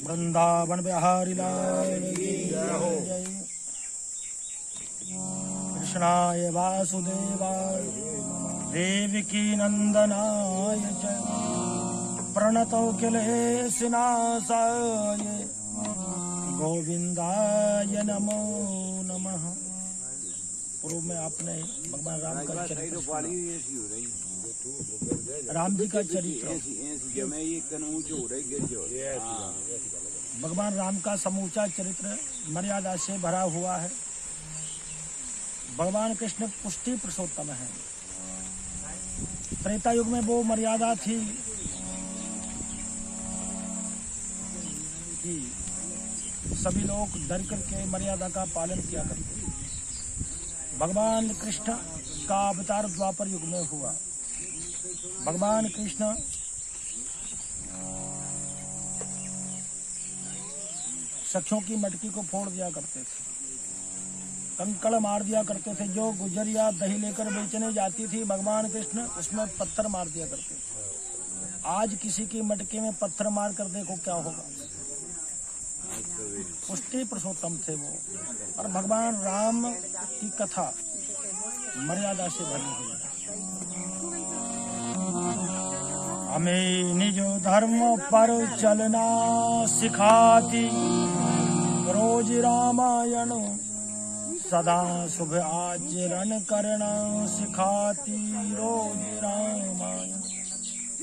वृंदावन बिहारी लाल की जय। कृष्णाय वासुदेवाय देवकी नंदनाय च प्रणतौ किलेशनाशाय गोविंदाय नमो नमः। पूर्व में आपने भगवान राम का चरित्र सुना। राम जी का चरित्र भगवान राम का समूचा चरित्र मर्यादा से भरा हुआ है। भगवान कृष्ण पुष्टि पुरुषोत्तम है। त्रेता युग में वो मर्यादा थी कि सभी लोग डर करके मर्यादा का पालन किया करते। भगवान कृष्ण का अवतार द्वापर युग में हुआ। भगवान कृष्ण सखियों की मटकी को फोड़ दिया करते थे, कंकड़ मार दिया करते थे। जो गुजरिया दही लेकर बेचने जाती थी भगवान कृष्ण उसमें पत्थर मार दिया करते थे। आज किसी की मटकी में पत्थर मार कर देखो क्या होगा। पुष्टि पुरुषोत्तम थे वो। और भगवान राम की कथा मर्यादा से भरी हुई है। हमें निज धर्म पर चलना सिखाती रोज रामायण सदा शुभ आचरण करना सिखाती रोज रामायण।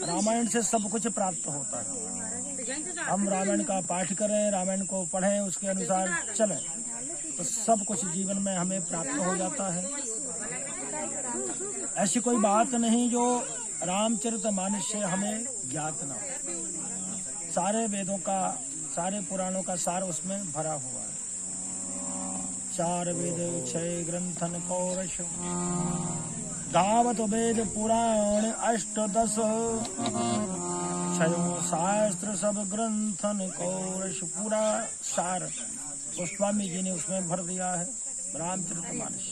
रामायण से सब कुछ प्राप्त होता है। हम रामायण का पाठ करें, रामायण को पढ़ें, उसके अनुसार चलें तो सब कुछ जीवन में हमें प्राप्त हो जाता है। ऐसी कोई बात नहीं जो रामचरितमानस से हमें ज्ञात न हो। सारे वेदों का, सारे पुराणों का सार उसमें भरा हुआ है। 4 वेद 6 ग्रंथन कौरश गावत वेद पुराण 8-10 6 शास्त्र सब ग्रंथन कौरश। पूरा सार गोस्वामी जी ने उसमें भर दिया है रामचरितमानस।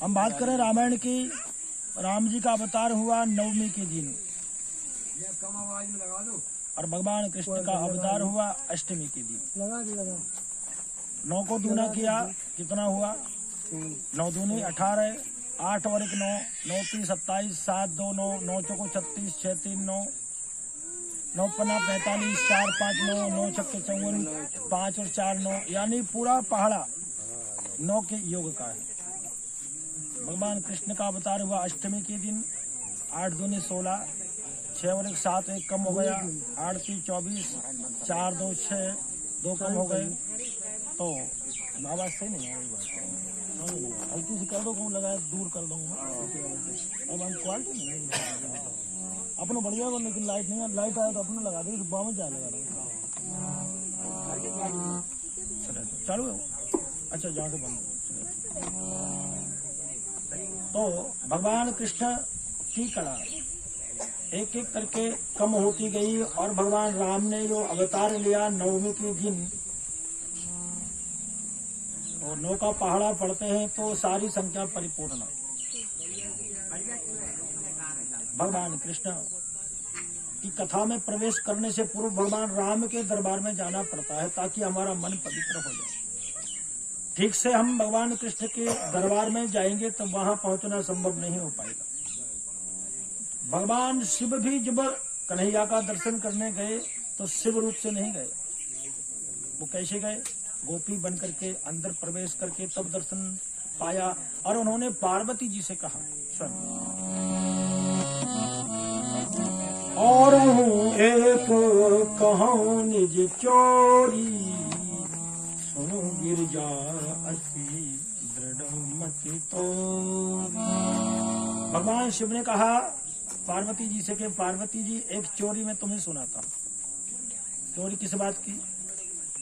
हम बात करें रामायण की। राम जी का अवतार हुआ नवमी के दिन और भगवान कृष्ण का अवतार हुआ अष्टमी के दिन। 9 को दूना किया कितना हुआ? 9 दूनी 18, 8 और 1 9, 9 3 27, 7 2 9, 9 चौको 36, 6 3 9, 9 पन्ना 45, 4 5 9, 9 छक्के 54, 5 और 4 9, यानी पूरा पहाड़ा 9 के योग का है। भगवान कृष्ण का अवतार हुआ अष्टमी के दिन। 8 दूनी 16, 6 और 1 7, 1 कम हो गया, 8 3 24, 4 2 6, 2 कम हो गए। तो आवाज सही नहीं है, हल्की सी कर दो, कौन लगाया दूर कर दूंगा। अब हम क्वालिटी नहीं अपना बढ़िया हो, लेकिन लाइट नहीं है। लाइट आया तो अपने लगा दे, सुबह में जाए लगा चालू है। अच्छा जहाँ से बंद। तो भगवान कृष्ण की कला एक एक करके कम होती गई और भगवान राम ने जो अवतार लिया नवमी के दिन, और 9 का पहाड़ा पढ़ते हैं तो सारी संख्या परिपूर्ण। भगवान कृष्ण की कथा में प्रवेश करने से पूर्व भगवान राम के दरबार में जाना पड़ता है ताकि हमारा मन पवित्र हो जाए। ठीक से हम भगवान कृष्ण के दरबार में जाएंगे तो वहां पहुंचना संभव नहीं हो पाएगा। भगवान शिव भी जब कन्हैया का दर्शन करने गए तो शिव रूप से नहीं गए। वो कैसे गए? गोपी बन करके अंदर प्रवेश करके तब दर्शन पाया। और उन्होंने पार्वती जी से कहा, सुन और एक कहूं निज चोरी सुनो गिरजा असी दृढ़ मति तो। भगवान शिव ने कहा पार्वती जी से कि पार्वती जी एक चोरी में तुम्हें सुनाता हूँ। चोरी किस बात की?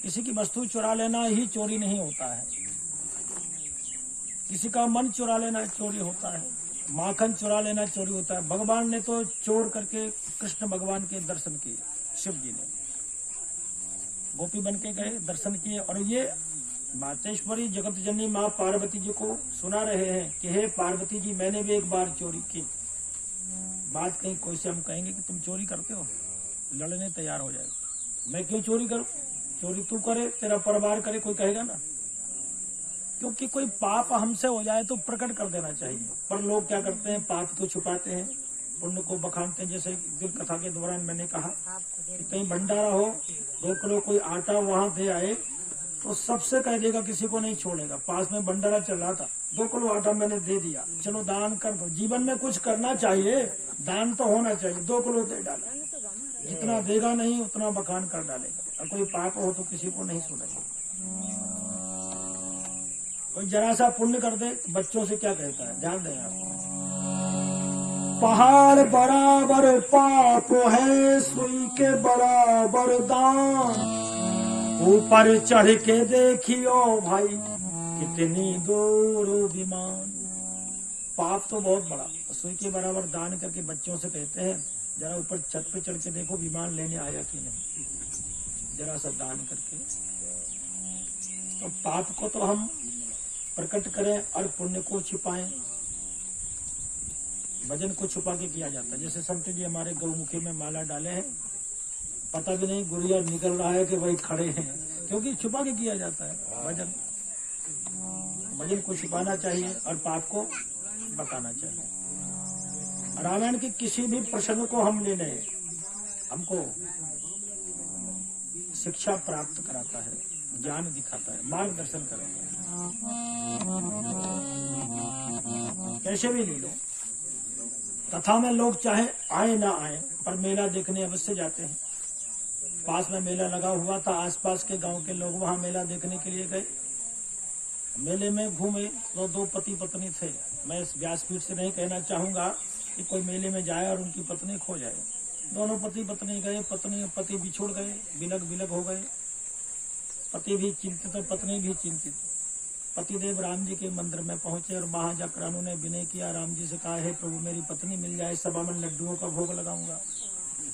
किसी की वस्तु चुरा लेना ही चोरी नहीं होता है। किसी का मन चुरा लेना चोरी होता है। माखन चुरा लेना चोरी होता है। भगवान ने तो चोर करके कृष्ण भगवान के दर्शन किए। शिव जी ने गोपी बन के गए, दर्शन किए और ये मातेश्वरी जगत जननी माँ पार्वती जी को सुना रहे हैं कि हे पार्वती जी, मैंने भी एक बार चोरी की। बात कहीं कोई से हम कहेंगे कि तुम चोरी करते हो, लड़ने तैयार हो जाएगा। मैं क्यों चोरी करूं? चोरी तू करे, तेरा परिवार करे, कोई कहेगा ना। क्योंकि कोई पाप हमसे हो जाए तो प्रकट कर देना चाहिए, पर लोग क्या करते हैं, पाप को छुपाते हैं, पुण्य को बखानते हैं। जैसे दिल कथा के दौरान मैंने कहा कि कहीं भंडारा हो, 2 किलो कोई आटा वहां दे आए तो सबसे कह देगा, किसी को नहीं छोड़ेगा। पास में भंडारा चल रहा था, 2 किलो आटा मैंने दे दिया, चलो दान कर दो। जीवन में कुछ करना चाहिए, दान तो होना चाहिए। 2 किलो दे डाला, जितना देगा नहीं उतना बखान कर डालेगा। और कोई पाप हो तो किसी को नहीं सुनेगा। कोई जरा सा पुण्य कर दे, बच्चों से क्या कहता है, ध्यान दें आप। पहाड़ बराबर पाप है, सुई के बराबर दान। ऊपर चढ़ के देखियो भाई, कितनी दूर विमान। पाप तो बहुत बड़ा, सुई के बराबर दान करके बच्चों से कहते हैं, जरा ऊपर छत पे चढ़ के देखो विमान लेने आया कि नहीं, जरा सा दान करके। तो पाप को तो हम प्रकट करें और पुण्य को छिपाएं। भजन को छुपा के किया जाता है। जैसे संत जी हमारे गौमुखी में माला डाले हैं, पता भी नहीं गुड़िया निकल रहा है कि भाई खड़े हैं, क्योंकि छुपा के किया जाता है भजन। भजन को छुपाना चाहिए और पाप को बताना चाहिए। रामायण के किसी भी प्रसंग को हम ले लें, हमको शिक्षा प्राप्त कराता है, ज्ञान दिखाता है, मार्गदर्शन करता है। कैसे भी ले लो, कथा में लोग चाहे आए ना आए, पर मेला देखने अवश्य जाते हैं। पास में मेला लगा हुआ था, आसपास के गांव के लोग वहां मेला देखने के लिए गए। मेले में घूमे तो 2 पति पत्नी थे। मैं इस व्यासपीठ से नहीं कहना चाहूंगा कि कोई मेले में जाए और उनकी पत्नी खो जाए। दोनों पति पत्नी गए, पत्नी और पति बिछुड़ गए, बिलग बिलग हो गए। पति भी चिंतित और पत्नी भी चिंतित। पतिदेव राम जी के मंदिर में पहुंचे और वहां जाकर उन्होंने विनय किया, राम जी से कहा, हे प्रभु मेरी पत्नी मिल जाए, 52 लड्डुओं का भोग लगाऊंगा।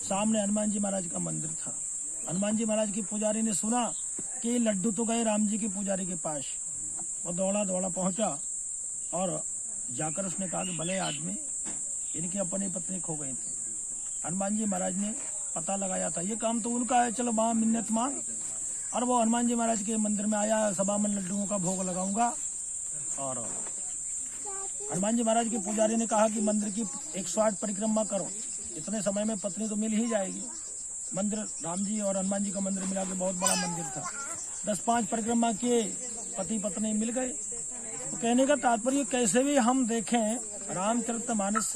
सामने हनुमान जी महाराज का मंदिर था। हनुमान जी महाराज की पुजारी ने सुना कि लड्डू तो गए राम जी की पुजारी के पास। वो दौड़ा दौड़ा पहुंचा और जाकर उसने कहा कि भले आदमी, इनकी अपनी पत्नी खो गई थी। हनुमान जी महाराज ने पता लगाया था, ये काम तो उनका है, चलो वहां मिन्नत मांग। और वो हनुमान जी महाराज के मंदिर में आया, 52 लड्डुओं का भोग लगाऊंगा। और हनुमान जी महाराज के पुजारी ने कहा कि मंदिर की 108 परिक्रमा करो, इतने समय में पत्नी तो मिल ही जाएगी। मंदिर राम जी और हनुमान जी का मंदिर मिला के बहुत बड़ा मंदिर था। 10-5 परिक्रमा किए, पति पत्नी मिल गए। तो कहने का तात्पर्य कैसे भी हम देखें, रामचरितमानस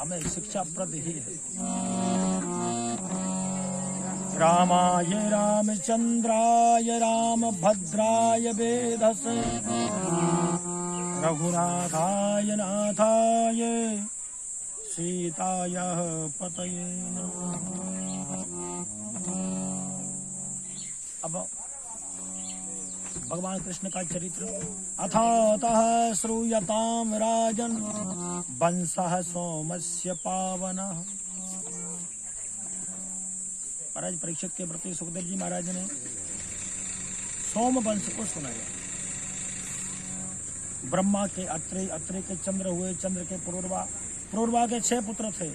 हमें शिक्षाप्रद ही है। रामाय रामचंद्राय रामभद्राय वेधसे, रघुनाथाय नाथाय सीताय पतये नमः। अब भगवान कृष्ण का चरित्र। अथातः श्रूयताम राजन, वंशः सोमस्य पावनः। महाराज परीक्षित के प्रति सुखदेव जी महाराज ने सोम वंश को सुनाया। ब्रह्मा के अत्रि, अत्रि के चंद्र हुए, चंद्र के पुरुरवा, पुरुरवा के 6 पुत्र थे।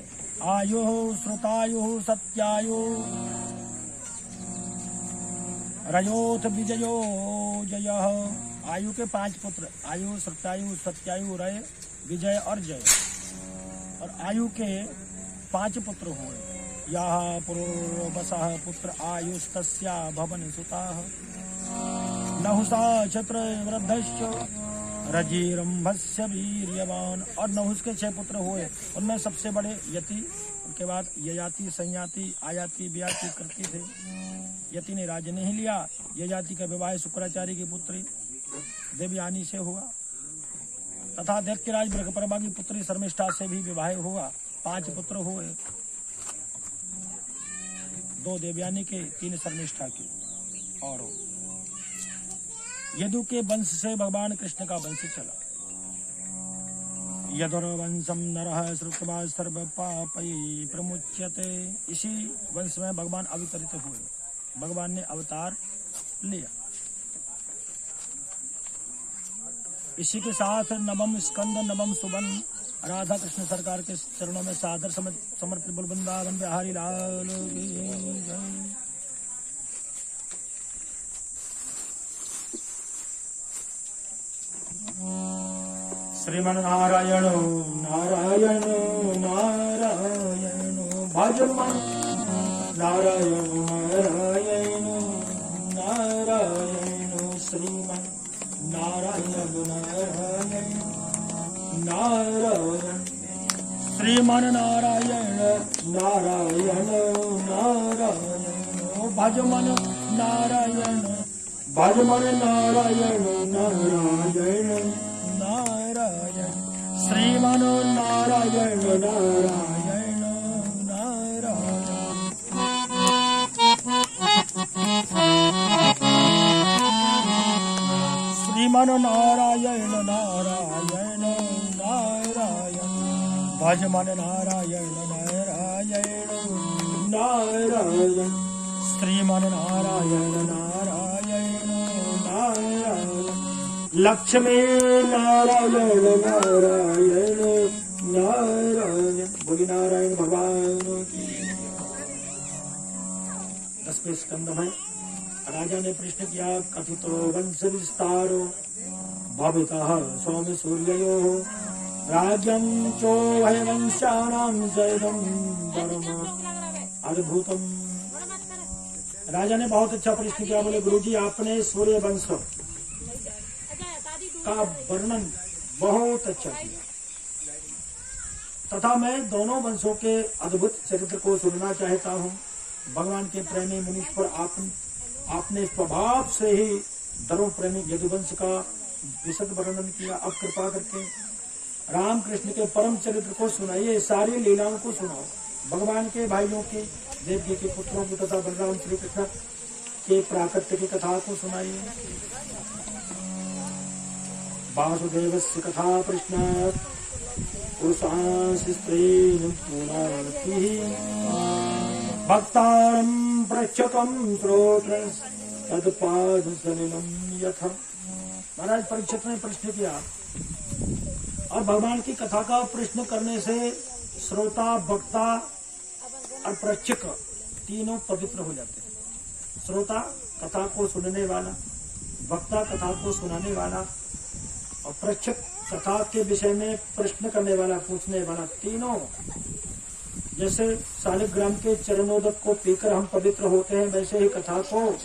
आयु, श्रुतायु, सत्यायु, रजोथ विजयो जयः। आयु के 5 पुत्र, आयु, श्रुतायु, सत्यायु, रय, विजय और जय। और आयु के 5 पुत्र हुए। यः पुरुर्वसः पुत्र आयुस्तस्या भवन सुताः, नहुषा क्षत्र वृद्धश्च रजिरंभस्य वीर्यवान। और नहुष के 6 पुत्र हुए, उनमें सबसे बड़े यति, उनके बाद ययाति, संयाति, आयाति, व्याति, कृति थे। यति ने राज्य नहीं लिया। ययाति का विवाह शुक्राचार्य की पुत्री देवयानी से हुआ तथा दैत्यराज बृहस्पति की पुत्री शर्मिष्ठा से भी विवाह हुआ। 5 पुत्र हुए, 2 देवयानी के, 3 शर्मिष्ठा के। और यदु के वंश से भगवान कृष्ण का वंश चला। यदुर्वंशम नरः श्रुत्वा सर्व पापै प्रमुच्यते। इसी वंश में भगवान अवतरित हुए, भगवान ने अवतार लिया। इसी के साथ नवम स्कंद, नवम सुबन राधा कृष्ण सरकार के चरणों में सादर समर्पित बोल वृंदावन बिहारी लाल की जय। श्रीमन नारायण नारायण नारायण भजमन नारायण नारायण नारायण श्रीमन नारायण नारायण नारायण श्रीमन नारायण नारायण नारायण भजमन नारायण भजमन नारायण नारायण नारायण श्रीमन नारायण नारायण नारायण श्रीमन नारायण नारायण नारायण भजमन नारायण नारायण नारायण श्रीमन नारायण नारायण नारायण लक्ष्मी नारायण नारायण नारायण बोली नारायण भगवान की। 10वें स्कंद में राजा ने प्रश्न किया कथितो वंश विस्तारो भवितः सौम्य सूर्यो राज्यं चो है वंशानां जयदं परम अद्भुतम। राजा ने बहुत अच्छा प्रश्न किया। बोले गुरुजी आपने सूर्य वंश का वर्णन बहुत अच्छा किया तथा मैं दोनों वंशों के अद्भुत चरित्र को सुनना चाहता हूँ। भगवान के प्रेमी मुनीश्वर आपने स्वभाव से ही धर्म प्रेमी यदुवंश का विशद वर्णन किया। अब कृपा करके राम कृष्ण के परम चरित्र को सुनाइए, सारी लीलाओं को सुनाओ। भगवान के भाइयों की, देवकी के पुत्रों की तथा बलराम श्री कृष्ण के प्राकट्य की कथा को सुनाइए। वासुदेवस्य कथा प्रश्नात् पुरुषांसि स्त्रीन् पुनातिः भक्तारं प्रच्छकं श्रोत्रं तत्पादसलिलं यथा। महाराज परीक्षित ने प्रश्न किया और भगवान की कथा का प्रश्न करने से श्रोता, वक्ता और प्रच्छक तीनों पवित्र हो जाते हैं। श्रोता कथा को सुनने वाला, वक्ता कथा को सुनाने वाला और प्रच्छक कथा के विषय में प्रश्न करने वाला, पूछने वाला, तीनों जैसे शालिग्राम के चरणोदक को पीकर हम पवित्र होते हैं, वैसे ही कथा को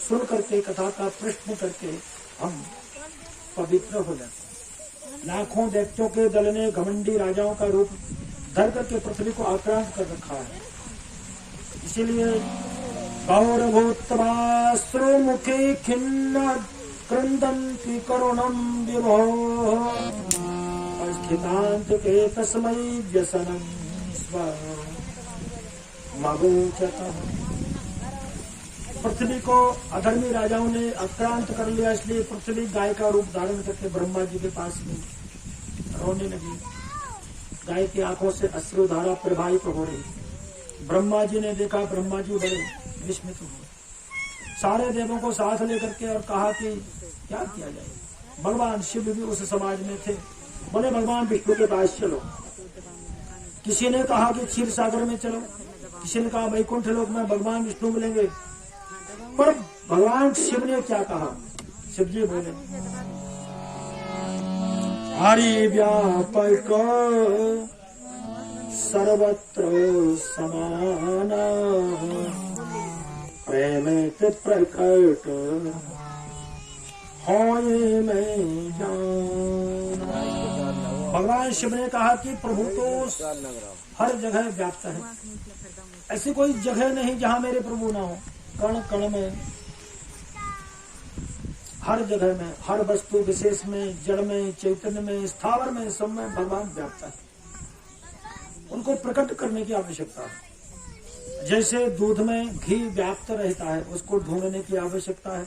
सुन करके, कथा का प्रश्न करके हम पवित्र हो जाते हैं। लाखों दैत्यों के दल ने घमंडी राजाओं का रूप धर करके पृथ्वी को आक्रांत कर रखा है। इसीलिए गौरभोत्तमाश्रुमुखी खिन्न क्रंदन्ति करुणं विभो स्थितांत के तस्मै व्यसनं स्वमगोचतः। पृथ्वी को अधर्मी राजाओं ने आक्रांत कर लिया, इसलिए पृथ्वी गाय का रूप धारण करके ब्रह्मा जी के पास में रोने लगी। गाय की आंखों से अश्रुधारा प्रवाहित हो रही। ब्रह्मा जी ने देखा, ब्रह्मा जी बड़े विस्मित हुए। सारे देवों को साथ लेकर के और कहा कि क्या किया जाए। भगवान शिव भी उस समाज में थे। बोले भगवान विष्णु के पास चलो। किसी ने कहा कि क्षीर सागर में चलो, किसी ने कहा वैकुंठ लोक में भगवान विष्णु मिलेंगे। पर भगवान शिव ने क्या कहा? शिव जी बोले हरि व्यापक सर्वत्र समाना प्रेमित प्रकट होए में जाना। भगवान शिव ने कहा कि प्रभु तो हर जगह व्याप्त है, ऐसी कोई जगह नहीं जहाँ मेरे प्रभु ना हो। कण कण में, हर जगह में, हर वस्तु विशेष में, जड़ में, चैतन्य में, स्थावर में, सब में भगवान व्याप्त है। उनको प्रकट करने की आवश्यकता है। जैसे दूध में घी व्याप्त रहता है, उसको ढूंढने की आवश्यकता है,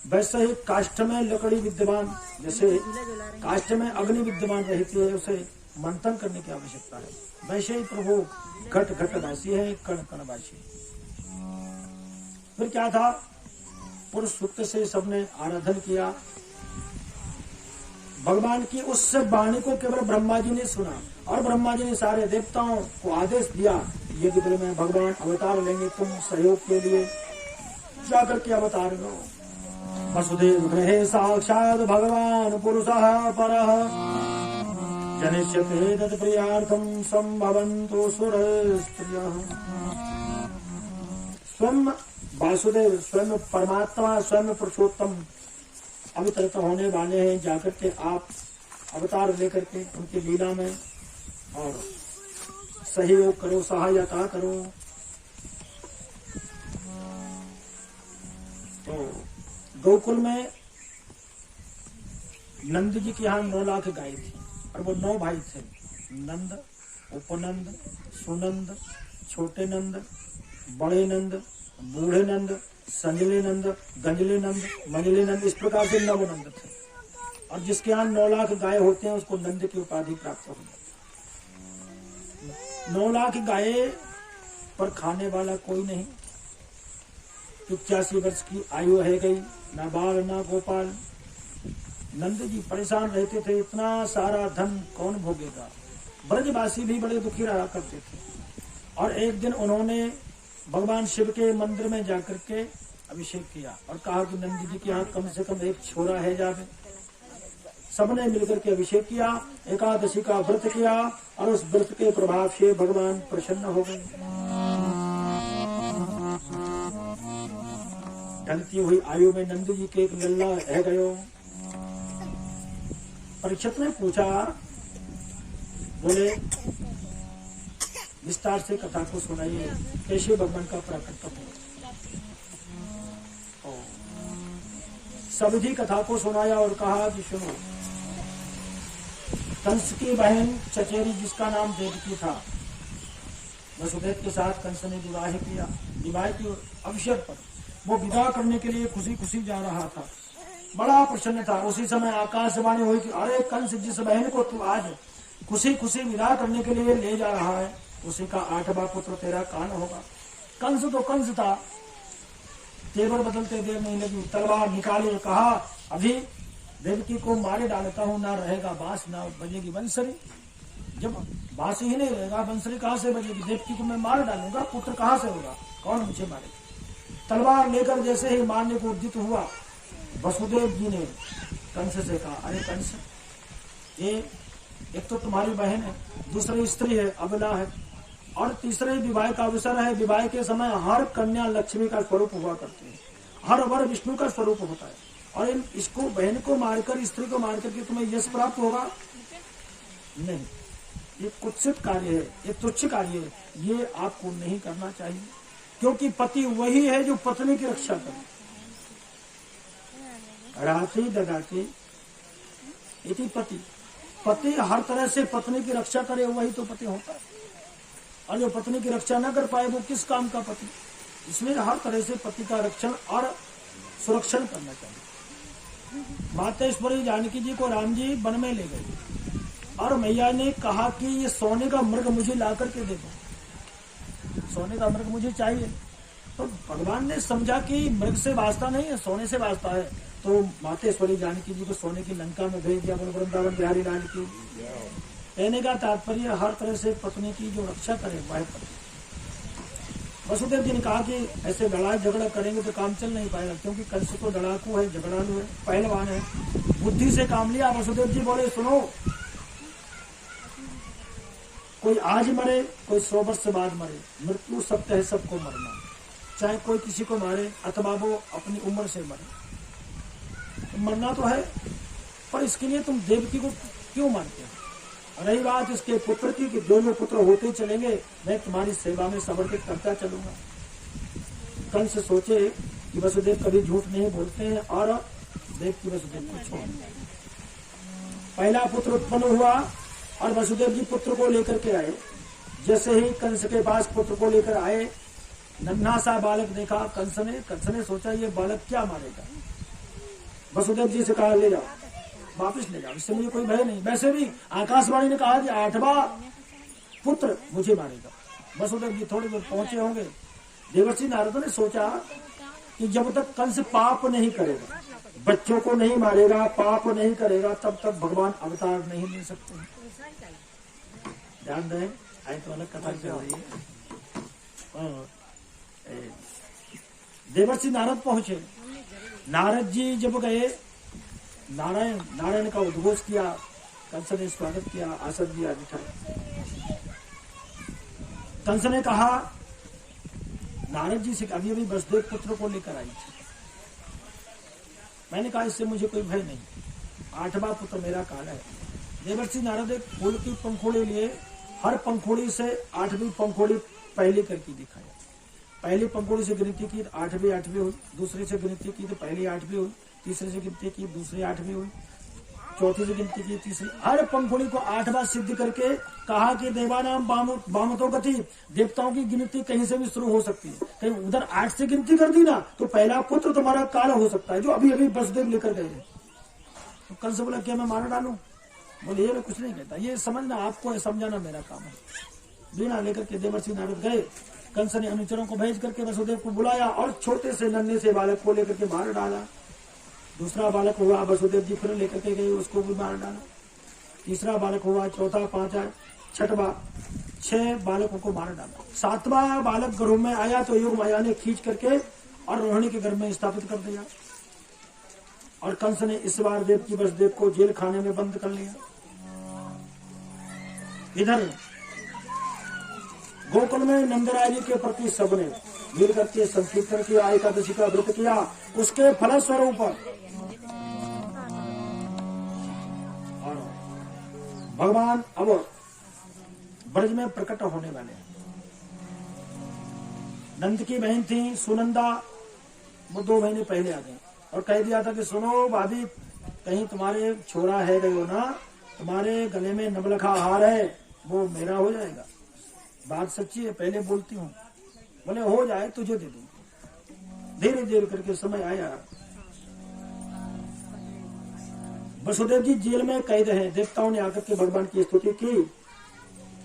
वैसे ही काष्ठ में लकड़ी विद्यमान, जैसे काष्ठ में अग्नि विद्यमान रहती है, उसे मंथन करने की आवश्यकता है। वैसे ही प्रभु घट घटवासी है, कण कणवासी। फिर क्या था? पुरुष सूक्त से सबने आराधन किया। भगवान की उस वाणी को केवल ब्रह्मा जी ने सुना और ब्रह्मा जी ने सारे देवताओं को आदेश दिया, यदि बल में भगवान अवतार लेंगे तुम सहयोग के लिए जाकर के अवतार लो। वसुदेव गृहे साक्षात भगवान पुरुषः परः जनिष्यते तत्प्रियार्थं संभवन्तु सुरस्त्रियः। स्वयं वासुदेव, स्वयं परमात्मा, स्वयं पुरुषोत्तम अवतरित होने वाले हैं। जाकर के आप अवतार लेकर के उनकी लीला में और सहयोग करो, सहायता करो। तो गोकुल में नंद जी के यहाँ 9 लाख गाय थी और वो 9 भाई थे, नंद, उपनंद, सुनंद, छोटे नंद, बड़े नंद, बूढ़े नंद, संजले नंद, गंजले नंद, मंजले नंद, इस प्रकार से 9 नंद थे। और जिसके यहाँ 9 लाख गाय होते हैं उसको नंद की उपाधि प्राप्त होगी। 9 लाख गाय पर खाने वाला कोई नहीं। 85 वर्ष की आयु है गई, ना बाल ना गोपाल। नंद जी परेशान रहते थे, इतना सारा धन कौन भोगेगा। ब्रजवासी भी बड़े दुखी रहा करते थे। और एक दिन उन्होंने भगवान शिव के मंदिर में जाकर के अभिषेक किया और कहा कि नंद जी के यहाँ कम से कम एक छोरा है जावे। सबने मिलकर के अभिषेक किया, एकादशी का व्रत किया और उस व्रत के प्रभाव से भगवान प्रसन्न हो गए। ढलती हुई आयु में नंद जी के एक लल्ला रह गयो। परीक्षित ने पूछा, बोले विस्तार से कथा को सुनाइए, कैसे भगवान का प्राकट्य हो। सभी कथा को सुनाया और कहा कि सुनो, कंस की बहन चचेरी जिसका नाम देवकी था, वसुदेव के साथ कंस ने विवाह किया। विवाह के अवसर पर वो विदा करने के लिए खुशी खुशी जा रहा था, बड़ा प्रसन्न था। उसी समय आकाशवाणी हुई कि अरे कंस, जिस बहन को तू आज खुशी खुशी विदा करने के लिए ले जा रहा है उसी का 8वां पुत्र तेरा कान होगा। कंस तो कंस था, तेवर बदलते देर नहीं लगी, तलवार निकाली और कहा अभी देवकी को मारे डालता हूँ, ना रहेगा बांस ना बजेगी बंसरी। जब बांस ही नहीं रहेगा बंसरी कहाँ से बजेगी। देवकी को मैं मार डालूंगा, पुत्र कहाँ से होगा, कौन मुझे मारेगा। तलवार लेकर जैसे ही मारने को उद्यत हुआ, वसुदेव जी ने कंस से कहा, अरे कंस, ये एक तो तुम्हारी बहन है, दूसरी स्त्री है, अबला है, और तीसरे विवाह का अवसर है। विवाह के समय हर कन्या लक्ष्मी का स्वरूप हुआ करती है, हर वर विष्णु का स्वरूप होता है। और इसको बहन को मारकर, स्त्री को मारकर के तुम्हें यश प्राप्त होगा नहीं। ये कुत्सित कार्य है, ये तुच्छ कार्य है, ये आपको नहीं करना चाहिए। क्योंकि पति वही है जो पत्नी की रक्षा करे। राति ददाति इति पति, पति हर तरह से पत्नी की रक्षा करे, वही तो पति होता है। और जो पत्नी की रक्षा न कर पाए वो किस काम का पति। इसलिए हर तरह से पति का रक्षण और सुरक्षण करना चाहिए। मातेश्वरी जानकी जी को राम जी वन में ले गए और मैया ने कहा कि ये सोने का मृग मुझे ला करके दे दो, सोने का मृग मुझे चाहिए। तो भगवान ने समझा कि मृग से वास्ता नहीं है, सोने से वास्ता है। तो मातेश्वरी जानकी जी को सोने की लंका में भेज दिया, वृंदावन बिहारी लाल की। कहने का तात्पर्य हर तरह से पत्नी की जो रक्षा करे वह पत्नी। वसुदेव जी ने कहा कि ऐसे लड़ाई झगड़ा करेंगे तो काम चल नहीं पाएगा, क्योंकि कंस तो लड़ाकू है, झगड़ालू है, पहलवान है, बुद्धि से काम लिया। वसुदेव जी बोले सुनो, कोई आज मरे, कोई 100 वर्ष बाद मरे, मृत्यु सत्य है, सबको मरना। चाहे कोई किसी को मारे अथवा वो अपनी उम्र से मरे, तो मरना तो है, पर इसके लिए तुम देवकी को क्यों मानते हो। रही बात इसके पुत्र की कि दोनों पुत्र होते चलेंगे, मैं तुम्हारी सेवा में समर्पित करता चलूंगा। कंस सोचे कि वसुदेव कभी झूठ नहीं बोलते हैं और देवकी वसुदेव को छोड़। पहला पुत्र उत्पन्न हुआ और वसुदेव जी पुत्र को लेकर के आए। जैसे ही कंस के पास पुत्र को लेकर आए, नन्हा सा बालक देखा कंस ने सोचा ये बालक क्या मारेगा। वसुदेव जी से कहा ले जाओ, वापिस ले जाओ, इससे मुझे कोई भय नहीं। वैसे भी आकाशवाणी ने कहा कि 8वां पुत्र मुझे मारेगा। वसुदेव जी थोड़ी दूर पहुंचे होंगे, देवर्षि नारद ने सोचा कि जब तक कंस पाप नहीं करेगा, बच्चों को नहीं मारेगा, पाप नहीं करेगा, तब तक भगवान अवतार नहीं ले सकते। ध्यान दें, आई तो अलग कथा चल रही है। देवर्षि नारद पहुंचे। नारद जी जब गए, नारायण का उद्घोष किया, कंस ने स्वागत किया, आसन दिया, बिठाया। कंस ने कहा नारद जी से, अभी वसुदेव पुत्र को लेकर आई थी। मैंने कहा इससे मुझे कोई भय नहीं, 8वां पुत्र मेरा काल है। देवर्षि नारद एक फूल की पंखुड़ी लिए, हर पंखुड़ी से 8वीं पंखुड़ी पहले करके दिखाया। पहली पंखुड़ी से गिनती की 8वीं हुई, दूसरे से गिनती की तो पहली 8वीं हुई, तीसरे से गिनती की दूसरी 8वीं हुई, चौथी से गिनती की तीसरी। हर पंखुड़ी को 8वां सिद्ध करके कहा कि देवानाम बामतो गति, देवताओं की गिनती कहीं से भी शुरू हो सकती है। कहीं उधर 8 से गिनती कर दी ना तो पहला पुत्र तुम्हारा काल हो सकता है, जो अभी अभी वसुदेव लेकर गए। तो कल से बोला क्या मैं मार डालू? बोले ये कुछ नहीं कहता, ये समझना आपको, समझाना मेरा काम है। वीणा लेकर के देवर्षि नारद गए। कंस ने अनुचरों को भेज करके वसुदेव को बुलाया और छोटे से नन्हे से बालक को लेकर के मार डाला। दूसरा बालक हुआ, वसुदेव जी फिर लेकर के गए, उसको भी मार डाला। तीसरा बालक हुआ, चौथा, पांचवा, छठवां, 6 बालकों को मार डाला। 7वां बालक गर्भ में आया तो योग माया ने खींच करके और रोहिणी के गर्भ में स्थापित कर दिया। और कंस ने इस बार देवकी वसुदेव को जेल खाने में बंद कर लिया। इधर गोकुल में नंदराय जी के प्रति सबने मिल करके संकीर्तन किया, एकादशी का व्रत किया। उसके फलस्वरूप भगवान अब ब्रज में प्रकट होने वाले हैं। नंद की बहन थी सुनंदा, वो 2 महीने पहले आ गई और कह दिया था कि सुनो भाभी, कहीं तुम्हारे छोरा है गए हो ना, तुम्हारे गले में नवलखा हार है, वो मेरा हो जाएगा। बात सच्ची है, पहले बोलती हूँ। बोले हो जाए तुझे दे दूं। धीरे धीरे करके समय आया। वसुदेव जी जेल में कैद हैं। देवताओं ने आकर के भगवान की स्तुति की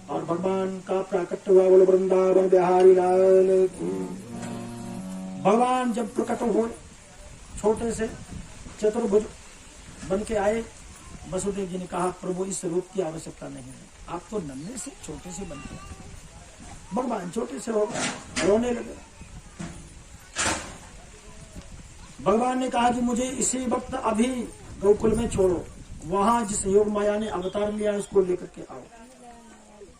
और भगवान का प्राकट हुआ। बोले वृंदावन बिहारी लाल की। भगवान जब प्रकट हुए, छोटे से चतुर्भुज बन के आए। वसुदेव जी ने कहा प्रभु इस रूप की आवश्यकता नहीं है, आप तो नन्हे से छोटे से बनते हैं। भगवान छोटे से हो गए, रोने लगे। भगवान ने कहा कि मुझे इसी वक्त अभी गोकुल में छोड़ो, वहां जिस योग माया ने अवतार लिया उसको लेकर के आओ।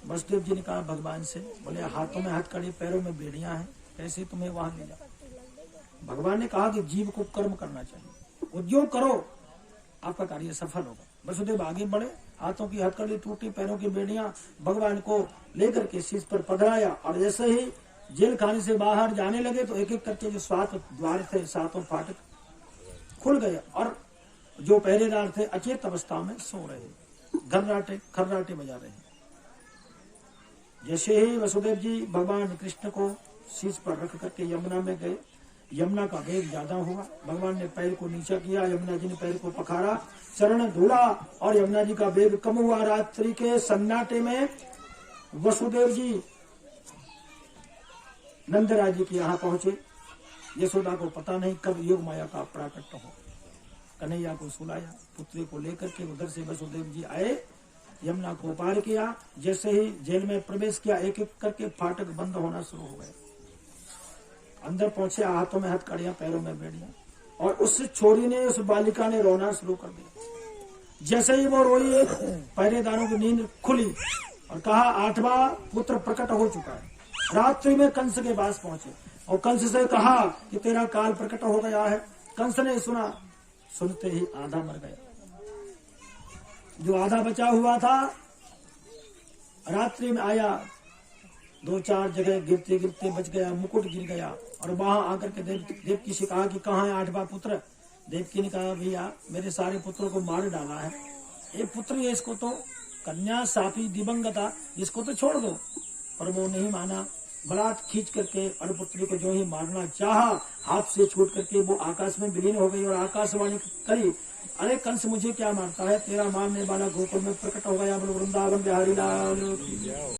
वसुदेव जी ने कहा भगवान से, बोले हाथों में हथकड़ी, पैरों में बेड़ियां हैं, कैसे तुम्हें वहां ले जाओ? भगवान ने कहा कि जीव को कर्म करना चाहिए, उद्योग करो, आपका कार्य सफल होगा। वसुदेव आगे बढ़े, हाथों की हथकड़ी टूटी, पैरों की बेड़ियां, भगवान को लेकर के शीश पर पधराया। और जैसे ही जेल खाने से बाहर जाने लगे तो एक एक करके जो 7 द्वार थे, 7 फाटक खुल गए और जो पहरेदार थे अचेत अवस्था में सो रहे, खर्राटे बजा रहे। जैसे ही वसुदेव जी भगवान कृष्ण को शीश पर रख करके यमुना में गए, यमुना का वेग ज्यादा हुआ। भगवान ने पैर को नीचा किया, यमुना जी ने पैर को पखाड़ा, चरण धूला और यमुना जी का वेग कम हुआ। रात्रि के सन्नाटे में वसुदेव जी नंदराज जी के यहाँ पहुंचे। यशोदा को पता नहीं कब योग माया का प्राकट्य हो। कन्हैया को सुलाया, पुत्री को लेकर के उधर से वसुदेव जी आए, यमुना को पार किया। जैसे ही जेल में प्रवेश किया, एक एक करके फाटक बंद होना शुरू हो गए। अंदर पहुंचे, हाथों में हथकड़ियां, पैरों में बेड़ियां, और उस छोरी ने, उस बालिका ने रोना शुरू कर दिया। जैसे ही वो रोई, पहरेदारों की नींद खुली और कहा 8वां पुत्र प्रकट हो चुका है। रात्रि में कंस के पास पहुंचे और कंस से कहा कि तेरा काल प्रकट हो गया है। कंस ने सुना, सुनते ही आधा मर गया। जो आधा बचा हुआ था रात्रि में आया, 2-4 जगह गिरते गिरते बच गया, मुकुट गिर गया। और वहां आकर के देवकी से कहा कि कहाँ है 8वां पुत्र? देवकी ने कहा भैया मेरे सारे पुत्रों को मार डाला है, ये पुत्र है, इसको तो कन्या सापी दिवंगता, इसको तो छोड़ दो। पर वो नहीं माना, बलात् खींच करके और पुत्री को जो ही मारना चाहा, हाथ से छूट करके वो आकाश में विलीन हो गई और आकाशवाणी करी, अरे कंस मुझे क्या मारता है, तेरा मारने वाला गोकुल में प्रकट हो गया। वृंदावन बिहारी लाल।